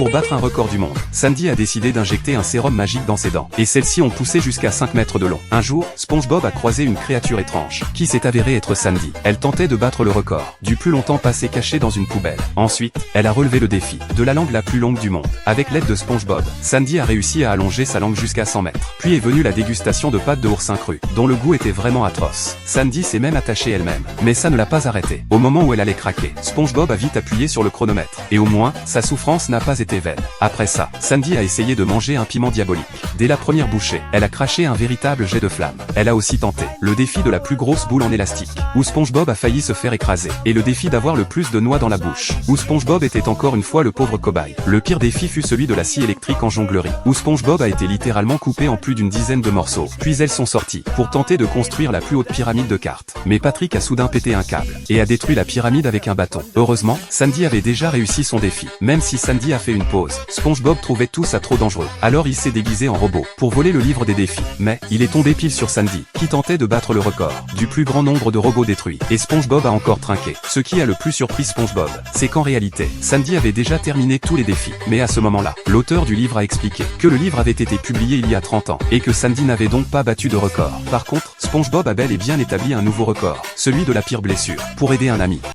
Pour battre un record du monde, Sandy a décidé d'injecter un sérum magique dans ses dents, et celles-ci ont poussé jusqu'à 5 mètres de long. Un jour, SpongeBob a croisé une créature étrange, qui s'est avérée être Sandy. Elle tentait de battre le record, du plus longtemps passé caché dans une poubelle. Ensuite, elle a relevé le défi, de la langue la plus longue du monde. Avec l'aide de SpongeBob, Sandy a réussi à allonger sa langue jusqu'à 100 mètres. Puis est venue la dégustation de pâtes de oursin cru, dont le goût était vraiment atroce. Sandy s'est même attachée elle-même, mais ça ne l'a pas arrêtée. Au moment où elle allait craquer, SpongeBob a vite appuyé sur le chronomètre, et au moins, sa souffrance n'a pas été vaine. Après ça, Sandy a essayé de manger un piment diabolique. Dès la première bouchée, elle a craché un véritable jet de flamme. Elle a aussi tenté le défi de la plus grosse boule en élastique, où SpongeBob a failli se faire écraser, et le défi d'avoir le plus de noix dans la bouche, où SpongeBob était encore une fois le pauvre cobaye. Le pire défi fut celui de la scie électrique en jonglerie, où SpongeBob a été littéralement coupé en plus d'une dizaine de morceaux. Puis elles sont sorties, pour tenter de construire la plus haute pyramide de cartes. Mais Patrick a soudain pété un câble, et a détruit la pyramide avec un bâton. Heureusement, Sandy avait déjà réussi son défi. Même si Sandy a fait une pause, SpongeBob trouvait tout ça trop dangereux. Alors il s'est déguisé en robot, pour voler le livre des défis. Mais, il est tombé pile sur Sandy, qui tentait de battre le record, du plus grand nombre de robots détruits. Et SpongeBob a encore trinqué. Ce qui a le plus surpris SpongeBob, c'est qu'en réalité, Sandy avait déjà terminé tous les défis. Mais à ce moment-là, l'auteur du livre a expliqué que le livre avait été publié il y a 30 ans, et que Sandy n'avait donc pas battu de record. Par contre, SpongeBob a bel et bien établi un nouveau record, celui de la pire blessure, pour aider un ami.